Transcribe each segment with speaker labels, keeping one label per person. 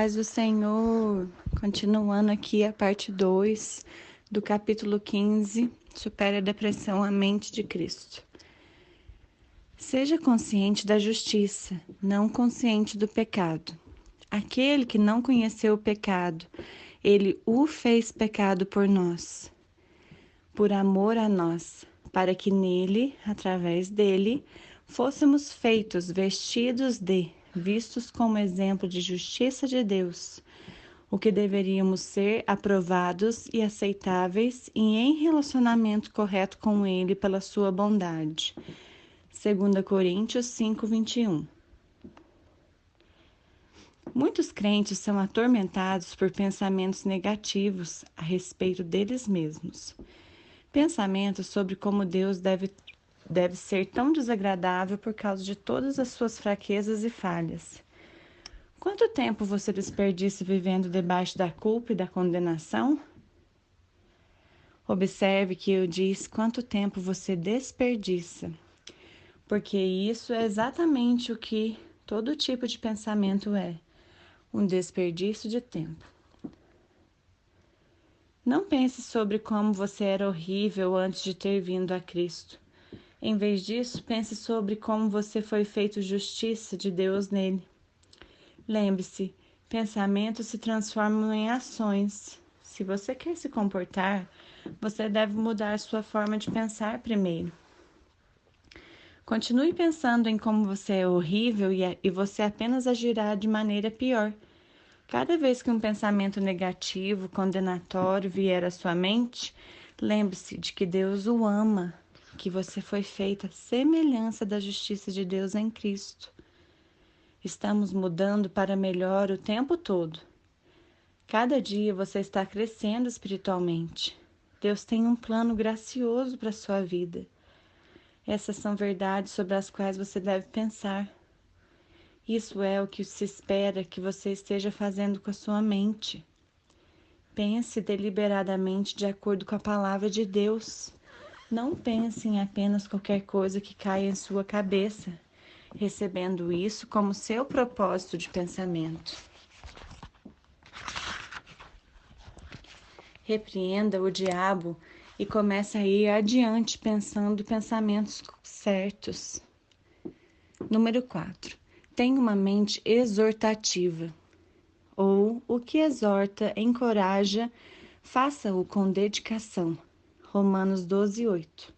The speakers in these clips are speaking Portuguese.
Speaker 1: paz do Senhor. Continuando aqui a parte 2 do capítulo 15, Supere a Depressão, a Mente de Cristo. Seja consciente da justiça, não consciente do pecado. Aquele que não conheceu o pecado, ele o fez pecado por nós, por amor a nós, para que nele, através dele, fôssemos feitos vestidos de, vistos como exemplo de justiça de Deus, o que deveríamos ser aprovados e aceitáveis e em relacionamento correto com Ele pela sua bondade. 2 Coríntios 5:21. Muitos crentes são atormentados por pensamentos negativos a respeito deles mesmos. Pensamentos sobre como Deus deve ser tão desagradável por causa de todas as suas fraquezas e falhas. Quanto tempo você desperdiça vivendo debaixo da culpa e da condenação? Observe que eu disse quanto tempo você desperdiça, porque isso é exatamente o que todo tipo de pensamento é, um desperdício de tempo. Não pense sobre como você era horrível antes de ter vindo a Cristo. Em vez disso, pense sobre como você foi feito justiça de Deus nele. Lembre-se, pensamentos se transformam em ações. Se você quer se comportar, você deve mudar sua forma de pensar primeiro. Continue pensando em como você é horrível e você apenas agirá de maneira pior. Cada vez que um pensamento negativo, condenatório vier à sua mente, lembre-se de que Deus o ama, que você foi feita à semelhança da justiça de Deus em Cristo. Estamos mudando para melhor o tempo todo. Cada dia você está crescendo espiritualmente. Deus tem um plano gracioso para a sua vida. Essas são verdades sobre as quais você deve pensar. Isso é o que se espera que você esteja fazendo com a sua mente. Pense deliberadamente de acordo com a palavra de Deus. Não pense em apenas qualquer coisa que caia em sua cabeça, recebendo isso como seu propósito de pensamento. Repreenda o diabo e comece a ir adiante pensando pensamentos certos. Número 4. Tenha uma mente exortativa. Ou o que exorta, encoraja, faça-o com dedicação. Romanos 12:8.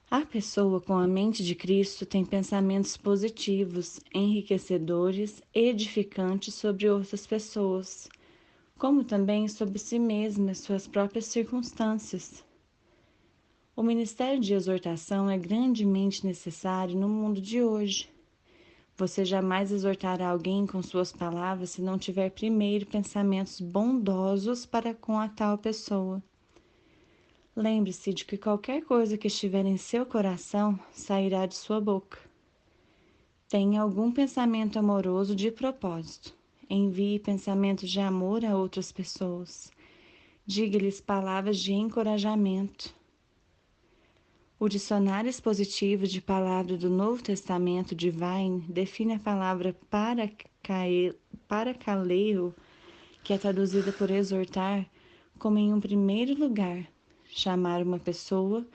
Speaker 1: A pessoa com a mente de Cristo tem pensamentos positivos, enriquecedores, edificantes sobre outras pessoas, como também sobre si mesma e suas próprias circunstâncias. O ministério de exortação é grandemente necessário no mundo de hoje. Você jamais exortará alguém com suas palavras se não tiver primeiro pensamentos bondosos para com a tal pessoa. Lembre-se de que qualquer coisa que estiver em seu coração sairá de sua boca. Tenha algum pensamento amoroso de propósito. Envie pensamentos de amor a outras pessoas. Diga-lhes palavras de encorajamento. O dicionário expositivo de palavras do Novo Testamento de Vine define a palavra parakaleo, que é traduzida por exortar, como em um primeiro lugar, chamar uma pessoa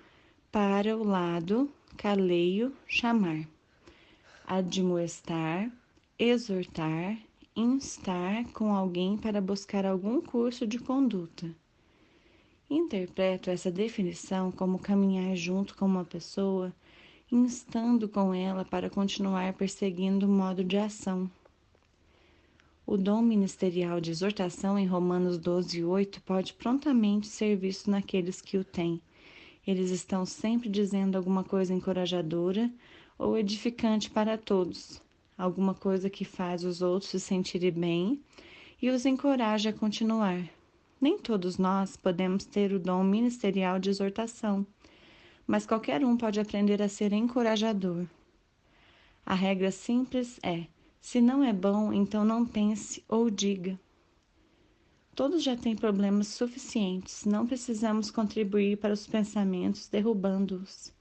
Speaker 1: para o lado, kaleio, chamar. Admoestar, exortar, instar com alguém para buscar algum curso de conduta. Interpreto essa definição como caminhar junto com uma pessoa, instando com ela para continuar perseguindo o modo de ação. O dom ministerial de exortação em Romanos 12:8 pode prontamente ser visto naqueles que o têm. Eles estão sempre dizendo alguma coisa encorajadora ou edificante para todos, alguma coisa que faz os outros se sentirem bem e os encoraja a continuar. Nem todos nós podemos ter o dom ministerial de exortação, mas qualquer um pode aprender a ser encorajador. A regra simples é: se não é bom, então não pense ou diga. Todos já têm problemas suficientes, não precisamos contribuir para os pensamentos derrubando-os.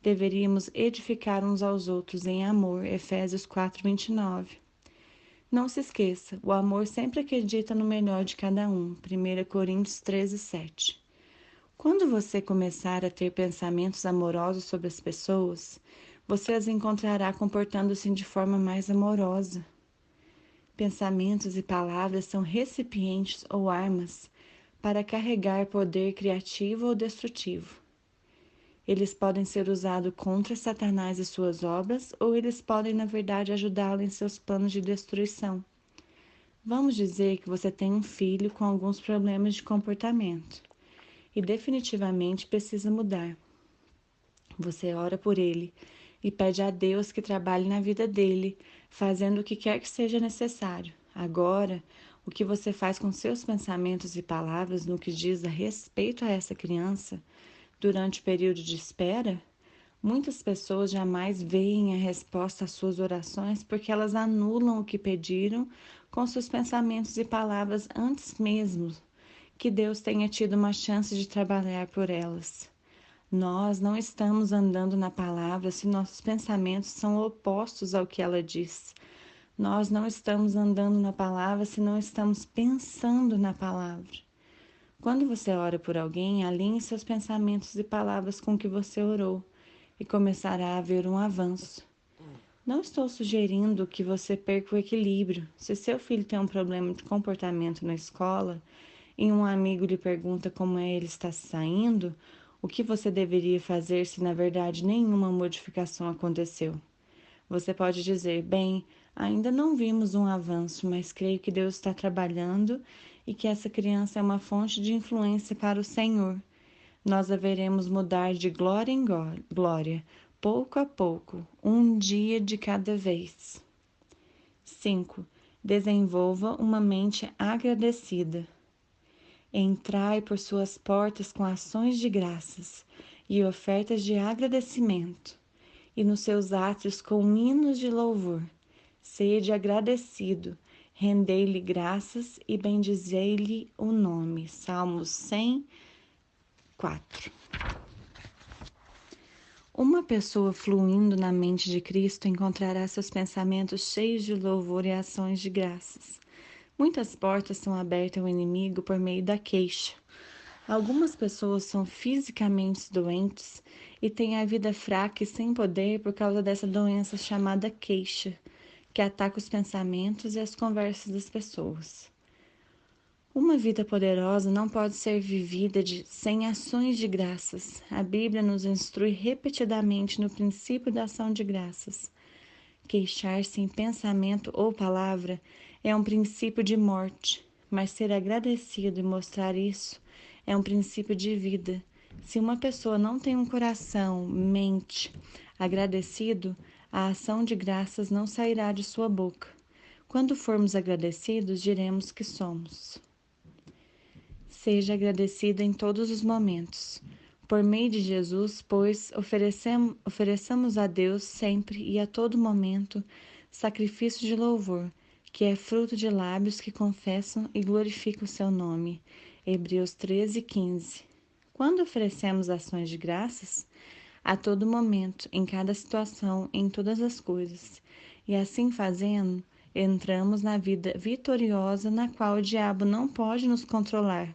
Speaker 1: Deveríamos edificar uns aos outros em amor, Efésios 4:29. Não se esqueça, o amor sempre acredita no melhor de cada um. 1 Coríntios 13:7. Quando você começar a ter pensamentos amorosos sobre as pessoas, você as encontrará comportando-se de forma mais amorosa. Pensamentos e palavras são recipientes ou armas para carregar poder criativo ou destrutivo. Eles podem ser usados contra Satanás e suas obras, ou eles podem, na verdade, ajudá-lo em seus planos de destruição. Vamos dizer que você tem um filho com alguns problemas de comportamento e definitivamente precisa mudar. Você ora por ele e pede a Deus que trabalhe na vida dele, fazendo o que quer que seja necessário. Agora, o que você faz com seus pensamentos e palavras no que diz a respeito a essa criança durante o período de espera? Muitas pessoas jamais veem a resposta às suas orações porque elas anulam o que pediram com seus pensamentos e palavras antes mesmo que Deus tenha tido uma chance de trabalhar por elas. Nós não estamos andando na palavra se nossos pensamentos são opostos ao que ela diz. Nós não estamos andando na palavra se não estamos pensando na palavra. Quando você ora por alguém, alinhe seus pensamentos e palavras com o que você orou e começará a haver um avanço. Não estou sugerindo que você perca o equilíbrio. Se seu filho tem um problema de comportamento na escola e um amigo lhe pergunta como ele está se saindo, o que você deveria fazer se na verdade nenhuma modificação aconteceu? Você pode dizer: bem, ainda não vimos um avanço, mas creio que Deus está trabalhando e que essa criança é uma fonte de influência para o Senhor. Nós haveremos mudar de glória em glória, pouco a pouco, um dia de cada vez. 5. Desenvolva uma mente agradecida. Entrai por suas portas com ações de graças e ofertas de agradecimento, e nos seus átrios com hinos de louvor. Sede agradecido, rendei-lhe graças e bendizei-lhe o nome. Salmos 100:4. Uma pessoa fluindo na mente de Cristo encontrará seus pensamentos cheios de louvor e ações de graças. Muitas portas são abertas ao inimigo por meio da queixa. Algumas pessoas são fisicamente doentes e têm a vida fraca e sem poder por causa dessa doença chamada queixa, que ataca os pensamentos e as conversas das pessoas. Uma vida poderosa não pode ser vivida sem ações de graças. A Bíblia nos instrui repetidamente no princípio da ação de graças. Queixar-se em pensamento ou palavra é um princípio de morte, mas ser agradecido e mostrar isso é um princípio de vida. Se uma pessoa não tem um coração, mente agradecido, a ação de graças não sairá de sua boca. Quando formos agradecidos, diremos que somos. Seja agradecido em todos os momentos. Por meio de Jesus, pois, ofereçamos a Deus sempre e a todo momento sacrifício de louvor, que é fruto de lábios que confessam e glorificam o seu nome. Hebreus 13:15. Quando oferecemos ações de graças, a todo momento, em cada situação, em todas as coisas, e assim fazendo, entramos na vida vitoriosa na qual o diabo não pode nos controlar.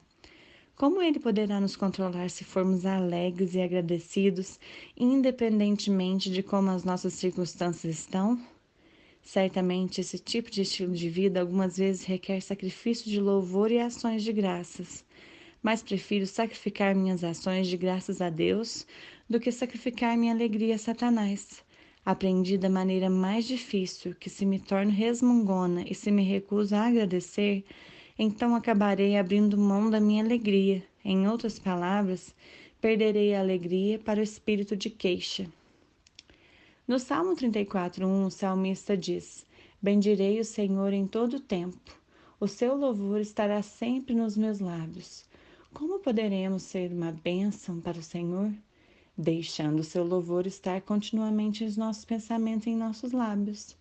Speaker 1: Como ele poderá nos controlar se formos alegres e agradecidos, independentemente de como as nossas circunstâncias estão? Certamente, esse tipo de estilo de vida algumas vezes requer sacrifício de louvor e ações de graças, mas prefiro sacrificar minhas ações de graças a Deus do que sacrificar minha alegria a Satanás. Aprendi da maneira mais difícil que se me torno resmungona e se me recuso a agradecer, então acabarei abrindo mão da minha alegria. Em outras palavras, perderei a alegria para o espírito de queixa. No Salmo 34:1, o salmista diz: bendirei o Senhor em todo o tempo. O seu louvor estará sempre nos meus lábios. Como poderemos ser uma bênção para o Senhor? Deixando o seu louvor estar continuamente em nossos pensamentos e em nossos lábios.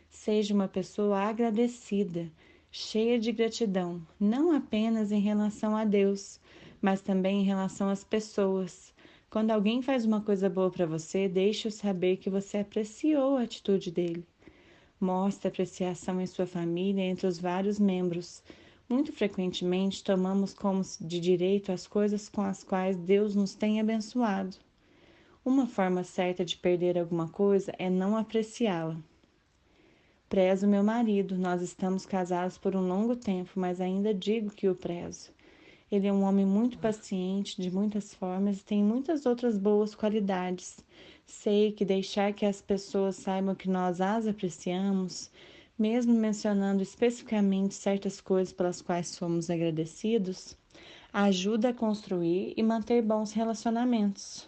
Speaker 1: Seja uma pessoa agradecida, cheia de gratidão, não apenas em relação a Deus, mas também em relação às pessoas. Quando alguém faz uma coisa boa para você, deixe-o saber que você apreciou a atitude dele. Mostre apreciação em sua família entre os vários membros. Muito frequentemente tomamos como de direito as coisas com as quais Deus nos tem abençoado. Uma forma certa de perder alguma coisa é não apreciá-la. Prezo meu marido, nós estamos casados por um longo tempo, mas ainda digo que o prezo. Ele é um homem muito paciente, de muitas formas, e tem muitas outras boas qualidades. Sei que deixar que as pessoas saibam que nós as apreciamos, mesmo mencionando especificamente certas coisas pelas quais somos agradecidos, ajuda a construir e manter bons relacionamentos.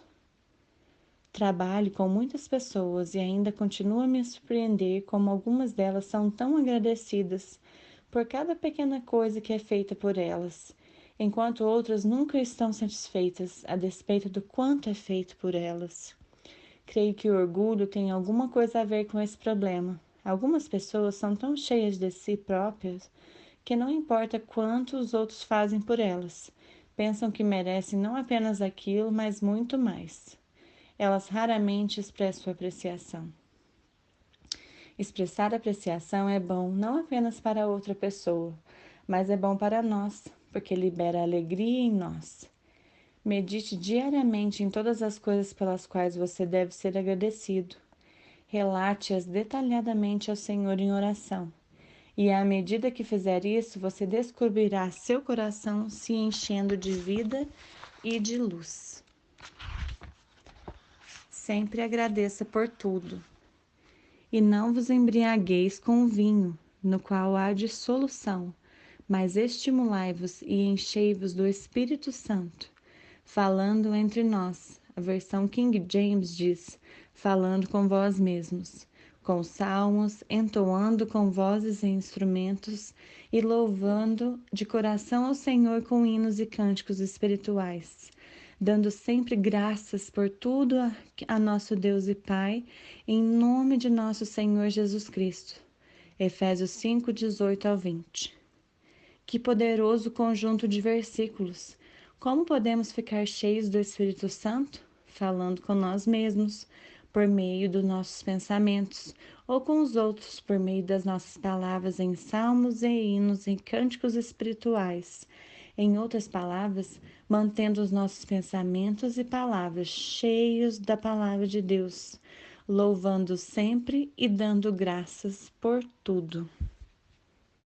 Speaker 1: Trabalho com muitas pessoas e ainda continuo a me surpreender como algumas delas são tão agradecidas por cada pequena coisa que é feita por elas, enquanto outras nunca estão satisfeitas a despeito do quanto é feito por elas. Creio que o orgulho tem alguma coisa a ver com esse problema. Algumas pessoas são tão cheias de si próprias que não importa quanto os outros fazem por elas. Pensam que merecem não apenas aquilo, mas muito mais. Elas raramente expressam apreciação. Expressar apreciação é bom não apenas para outra pessoa, mas é bom para nós, porque libera alegria em nós. Medite diariamente em todas as coisas pelas quais você deve ser agradecido. Relate-as detalhadamente ao Senhor em oração. E à medida que fizer isso, você descobrirá seu coração se enchendo de vida e de luz. Sempre agradeça por tudo. E não vos embriagueis com o vinho, no qual há dissolução, mas estimulai-vos e enchei-vos do Espírito Santo, falando entre nós. A versão King James diz, falando com vós mesmos, com salmos, entoando com vozes e instrumentos, e louvando de coração ao Senhor com hinos e cânticos espirituais, dando sempre graças por tudo a nosso Deus e Pai, em nome de nosso Senhor Jesus Cristo. Efésios 5, 18 ao 20. Que poderoso conjunto de versículos! Como podemos ficar cheios do Espírito Santo? Falando com nós mesmos, por meio dos nossos pensamentos, ou com os outros, por meio das nossas palavras em salmos e hinos e cânticos espirituais. Em outras palavras, mantendo os nossos pensamentos e palavras cheios da palavra de Deus, louvando sempre e dando graças por tudo.